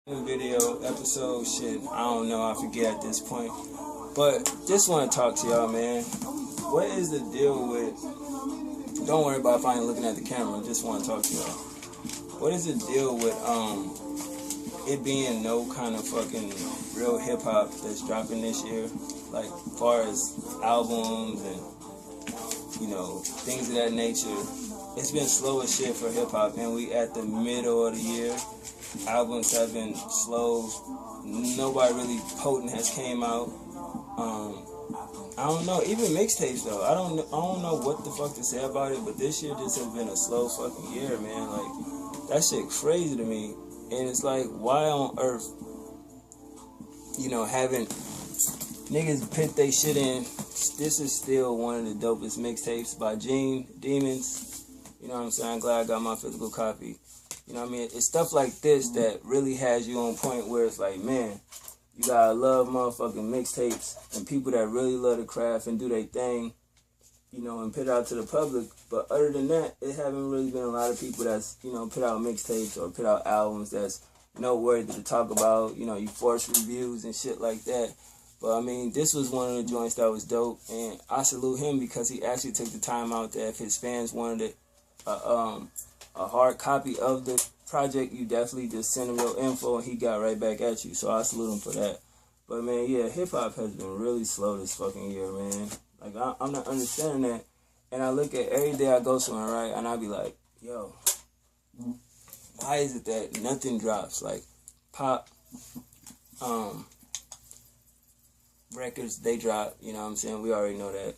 Video episode shit. I don't know. I forget at this point. But just want to talk to y'all, man. What is the deal with? Don't worry about if I ain't looking at the camera. Just want to talk to y'all. What is the deal with it being no kind of fucking real hip hop that's dropping this year? Like, far as albums and things of that nature. It's been slow as shit for hip hop, and we at the middle of the year. Albums have been slow. Nobody really potent has came out. I don't know. Even mixtapes though. I don't know what the fuck to say about it. But this year just has been a slow fucking year, man. Like, that shit crazy to me. And it's like, why on earth, having niggas put they shit in. This is still one of the dopest mixtapes by Gene Demons. You know what I'm saying? I'm glad I got my physical copy. You know what I mean? It's stuff like this that really has you on point where it's like, man, you gotta love motherfucking mixtapes and people that really love the craft and do their thing, and put it out to the public. But other than that, it haven't really been a lot of people that's, put out mixtapes or put out albums that's noteworthy to talk about. You force reviews and shit like that. But I mean, this was one of the joints that was dope, and I salute him because he actually took the time out that if his fans wanted it, a hard copy of the project, you definitely just send him your info and he got right back at you. So I salute him for that. But man, yeah, hip hop has been really slow this fucking year, man. Like, I'm not understanding that. And I look at every day I go somewhere, right, and I be like, yo, why is it that nothing drops? Like, pop, records, they drop, you know what I'm saying? We already know that.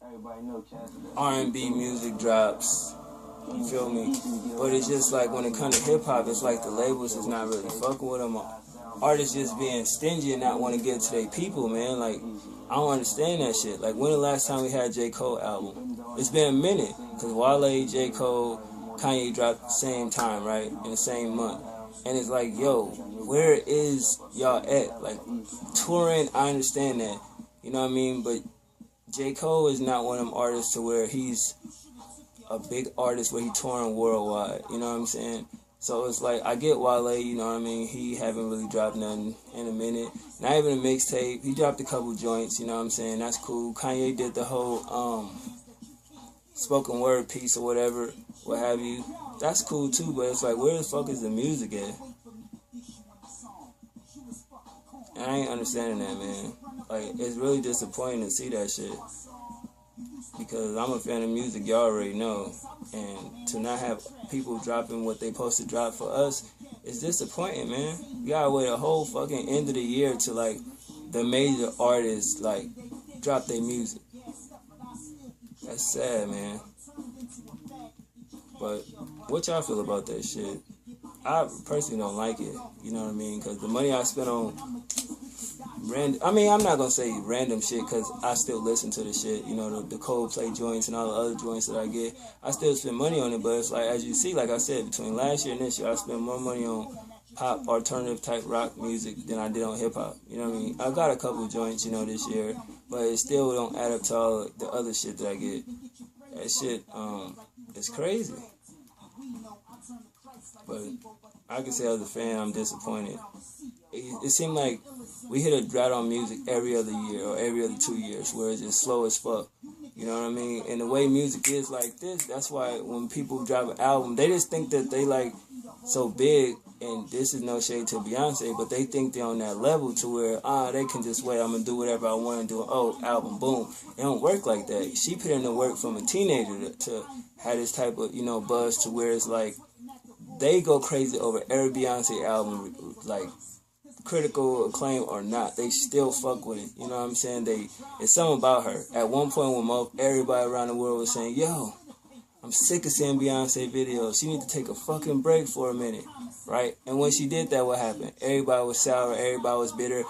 Everybody know R&B music drops. You feel me? But it's just like when it comes to hip hop, it's like the labels is not really fucking with them. Artists just being stingy and not want to get to their people, man. Like, I don't understand that shit. Like, when the last time we had J. Cole album? It's been a minute. Because Wale, J. Cole, Kanye dropped the same time, right? In the same month. And it's like, yo, where is y'all at? Like, touring, I understand that. You know what I mean? But J. Cole is not one of them artists to where he's a big artist where he touring worldwide, you know what I'm saying? So it's like, I get Wale, you know what I mean? He haven't really dropped nothing in a minute. Not even a mixtape. He dropped a couple joints, you know what I'm saying? That's cool. Kanye did the whole spoken word piece or whatever, what have you. That's cool too, but it's like, where the fuck is the music at? And I ain't understanding that, man. Like, it's really disappointing to see that shit. Because I'm a fan of music, y'all already know. And to not have people dropping what they supposed to drop for us is disappointing, man. You gotta wait a whole fucking end of the year to, like, the major artists, like, drop their music. That's sad, man. But what y'all feel about that shit? I personally don't like it, you know what I mean? Because the money I spent on I'm not going to say random shit because I still listen to the shit, the Coldplay joints and all the other joints that I get. I still spend money on it, but it's like, as you see, like I said, between last year and this year, I spent more money on pop, alternative type rock music than I did on hip hop. You know what I mean? I got a couple joints, this year, but it still don't add up to all the other shit that I get. That shit, it's crazy. But I can say as a fan, I'm disappointed. It seemed like we hit a drought on music every other year or every other 2 years where it's just slow as fuck. You know what I mean? And the way music is like this, that's why when people drop an album, they just think that they like so big, and this is no shade to Beyonce, but they think they're on that level to where, they can just wait, I'm going to do whatever I want to do. Oh, album, boom. It don't work like that. She put in the work from a teenager to have this type of, buzz to where it's like, they go crazy over every Beyonce album, like, critical acclaim or not, they still fuck with it. You know what I'm saying? It's something about her. At one point when everybody around the world was saying, yo, I'm sick of seeing Beyonce videos. She need to take a fucking break for a minute, right? And when she did that, what happened? Everybody was sour. Everybody was bitter.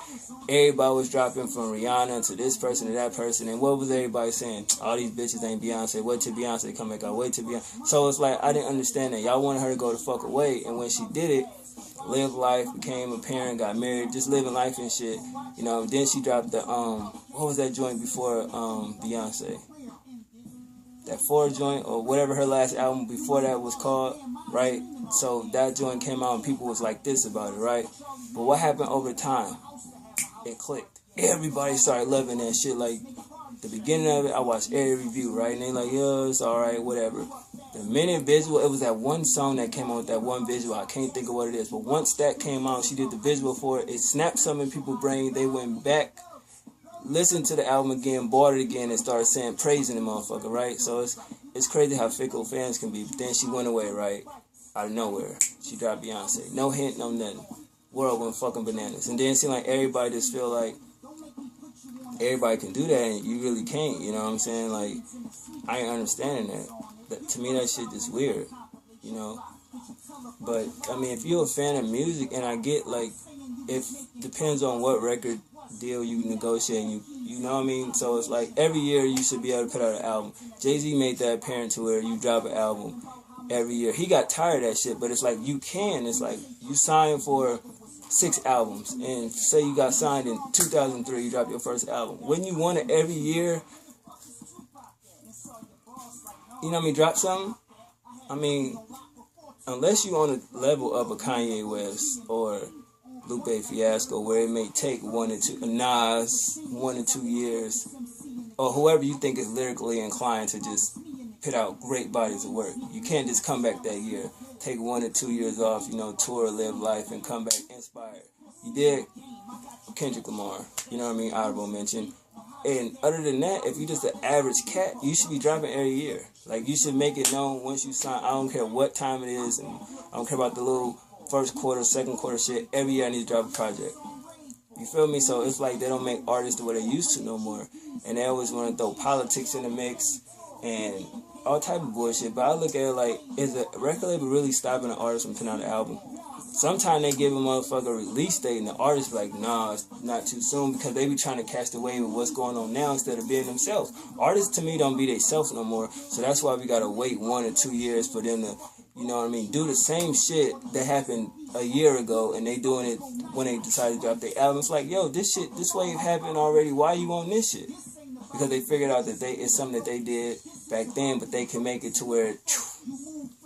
Everybody was dropping from Rihanna to this person to that person. And what was everybody saying? All these bitches ain't Beyonce. Wait till Beyonce come back out. Wait till Beyonce. So it's like, I didn't understand that. Y'all wanted her to go the fuck away. And when she did it, lived life, became a parent, got married, just living life and shit. Then she dropped the, what was that joint before Beyonce? That 4 joint, or whatever her last album before that was called, right? so that joint came out and people was like this about it, right? But what happened over time? It clicked. Everybody started loving that shit. Like, the beginning of it, I watched every review, right? And they like, yo, it's alright, whatever. The minute visual, it was that one song that came out with that one visual. I can't think of what it is. But once that came out, she did the visual for it. It snapped some in people's brain. They went back, listened to the album again, bought it again, and started saying, praising the motherfucker, right? So it's crazy how fickle fans can be. But then she went away, right? Out of nowhere. She dropped Beyonce. No hint, no nothing. World went fucking bananas. And then it seemed like everybody just feel like everybody can do that and you really can't, you know what I'm saying? Like, I ain't understanding that. To me, that shit is weird, you know? But, I mean, if you're a fan of music, and I get, like, if depends on what record deal you negotiate, and you know what I mean? So it's like, every year you should be able to put out an album. Jay-Z made that apparent to where you drop an album every year. He got tired of that shit, but it's like, you can. It's like, you sign for 6 albums, and say you got signed in 2003, you dropped your first album. When you want it every year, you know what I mean, drop something. I mean, unless you on the level of a Kanye West or Lupe Fiasco, where it may take 1 or 2, Nas, 1 or 2 years, or whoever you think is lyrically inclined to just put out great bodies of work. You can't just come back that year, take 1 or 2 years off, you know, tour, live life, and come back inspired. You did Kendrick Lamar, you know what I mean, honorable mention. And other than that, if you're just an average cat, you should be dropping every year. Like, you should make it known once you sign. I don't care what time it is, and I don't care about the little first quarter, second quarter shit. Every year I need to drop a project. You feel me? So it's like they don't make artists the way they used to no more. And they always want to throw politics in the mix and all type of bullshit. But I look at it like, is a record label really stopping an artist from putting out an album? Sometimes they give a motherfucker a release date and the artist be like, nah, it's not too soon, because they be trying to catch the wave of what's going on now instead of being themselves. Artists, to me, don't be themselves no more. So that's why we gotta wait 1 or 2 years for them to, you know what I mean, do the same shit that happened a year ago, and they doing it when they decide to drop their album. It's like, yo, this wave happened already. Why you on this shit? Because they figured out that it's something that they did back then, but they can make it to where,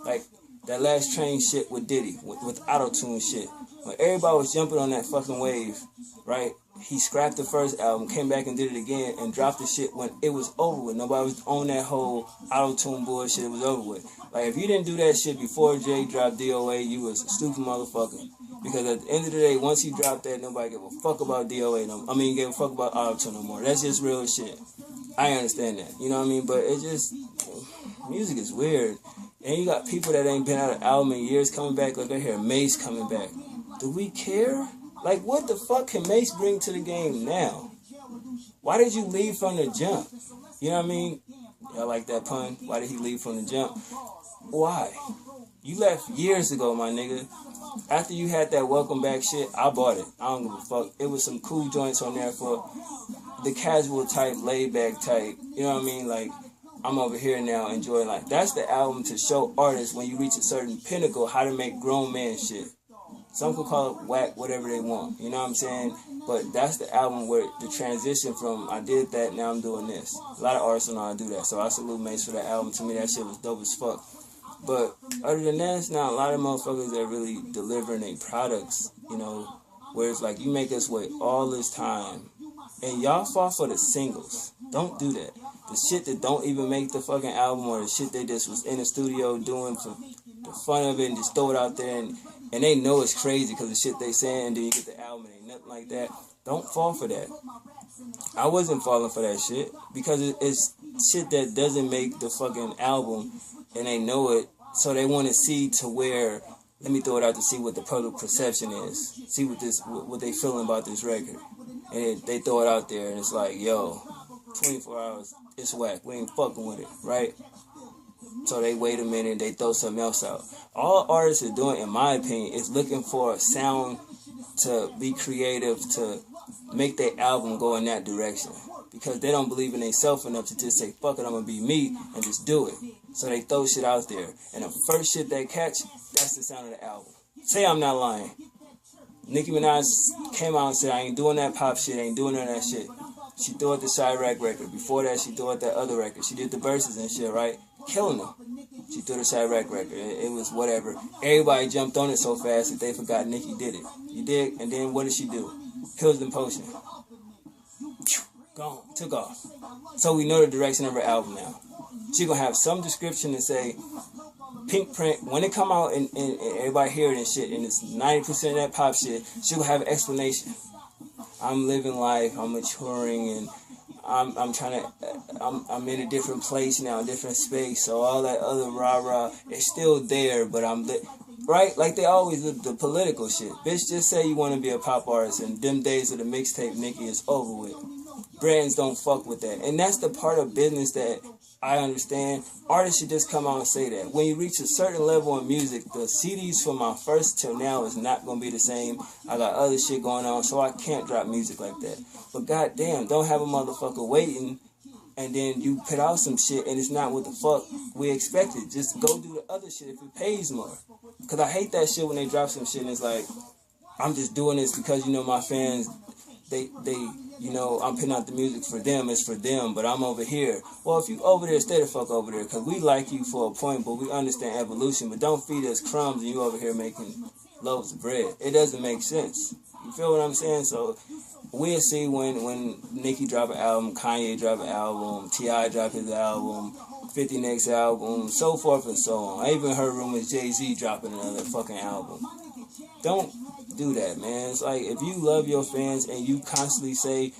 like, that Last Train shit with Diddy, with auto-tune shit. When everybody was jumping on that fucking wave, right? He scrapped the first album, came back and did it again, and dropped the shit when it was over with. Nobody was on that whole auto-tune bullshit. It was over with. Like, if you didn't do that shit before Jay dropped DOA, you was a stupid motherfucker. Because at the end of the day, once he dropped that, nobody gave a fuck about DOA no more. I mean, gave a fuck about auto-tune no more. That's just real shit. I understand that. You know what I mean? But it just, music is weird. And you got people that ain't been out an album in years coming back. Like, I hear Mace coming back. Do we care? Like, what the fuck can Mace bring to the game now? Why did you leave from the jump? You know what I mean? Y'all like that pun? Why did he leave from the jump? Why? You left years ago, my nigga. After you had that welcome back shit, I bought it. I don't give a fuck. It was some cool joints on there for the casual type, laid back type. You know what I mean? Like, I'm over here now enjoying life. That's the album to show artists when you reach a certain pinnacle how to make grown man shit. Some could call it whack, whatever they want. You know what I'm saying? But that's the album where the transition from I did that, now I'm doing this. A lot of artists don't know how to do that. So I salute Mace for that album. To me, that shit was dope as fuck. But other than that, it's not a lot of motherfuckers that really delivering their products, you know, where it's like you make us wait all this time. And y'all fall for the singles. Don't do that. The shit that don't even make the fucking album, or the shit they just was in the studio doing for the fun of it and just throw it out there and they know it's crazy because the shit they saying, and then you get the album and ain't nothing like that. Don't fall for that. I wasn't falling for that shit because it's shit that doesn't make the fucking album and they know it, so they want to see to where, let me throw it out to see what the public perception is, see what they feeling about this record. And they throw it out there and it's like, yo, 24 hours, it's whack, we ain't fucking with it, right? So they wait a minute, they throw something else out. All artists are doing, in my opinion, is looking for a sound to be creative, to make their album go in that direction. Because they don't believe in themselves enough to just say, fuck it, I'm gonna be me, and just do it. So they throw shit out there. And the first shit they catch, that's the sound of the album. Say I'm not lying. Nicki Minaj came out and said, I ain't doing that pop shit, I ain't doing none of that shit. She threw out the Chirac record. Before that, she threw out that other record. She did the verses and shit, right? Killing them. She threw the Chirac record. It was whatever. Everybody jumped on it so fast that they forgot Nicki did it. You dig? And then what did she do? Pills and Potion. Gone. Took off. So we know the direction of her album now. She gonna have some description to say, Pink Print, when it come out and everybody hear it and shit, and it's 90% of that pop shit, she gonna have an explanation. I'm living life, I'm maturing, and I'm in a different place now, a different space. So all that other rah-rah, it's still there, but right? Like they always do the political shit. Bitch, just say you want to be a pop artist, and them days of the mixtape Nicki is over with. Brands don't fuck with that. And that's the part of business that I understand. Artists should just come out and say that. When you reach a certain level in music, the CDs from my first till now is not going to be the same. I got other shit going on, so I can't drop music like that. But goddamn, don't have a motherfucker waiting, and then you put out some shit and it's not what the fuck we expected. Just go do the other shit if it pays more. Because I hate that shit when they drop some shit and it's like, I'm just doing this because, you know, my fans, they you know, I'm putting out the music for them, it's for them, but I'm over here. Well, if you over there, stay the fuck over there, because we like you for a point, but we understand evolution, but don't feed us crumbs and you over here making loaves of bread. It doesn't make sense. You feel what I'm saying? So we'll see when Nicki drop an album, Kanye drop an album, T.I. drop his album, 50 next album, so forth and so on. I even heard rumors Jay-Z dropping another fucking album. Don't do that, man. It's like, if you love your fans and you constantly say,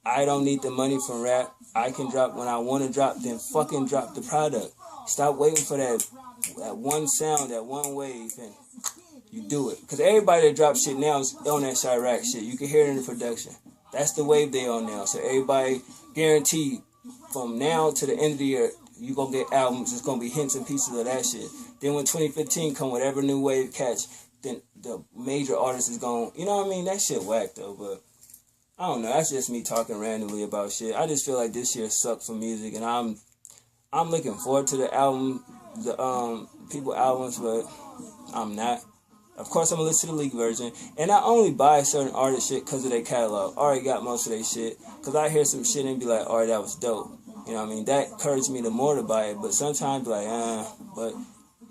I don't need the money from rap, I can drop when I want to drop, then fucking drop the product. Stop waiting for that one sound, that one wave, and you do it. Because everybody that drops shit now is on that Chirac shit. You can hear it in the production. That's the wave they on now. So everybody guaranteed from now to the end of the year, you going to get albums. It's going to be hints and pieces of that shit. Then when 2015 come, whatever new wave catch, then the major artist is going, you know what I mean? That shit whack though, but I don't know. That's just me talking randomly about shit. I just feel like this year sucked for music, and I'm looking forward to the album, the people albums, but I'm not. Of course, I'm gonna listen to the leaked version, and I only buy certain artist shit because of their catalog. I already got most of their shit, because I hear some shit and be like, alright, that was dope. You know what I mean? That encouraged me the more to buy it, but sometimes be like, but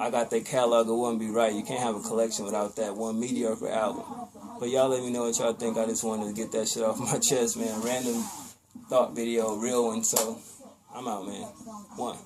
I got their catalog, it wouldn't be right. You can't have a collection without that one mediocre album. But y'all let me know what y'all think. I just wanted to get that shit off my chest, man. Random thought video, real one. So I'm out, man. 1.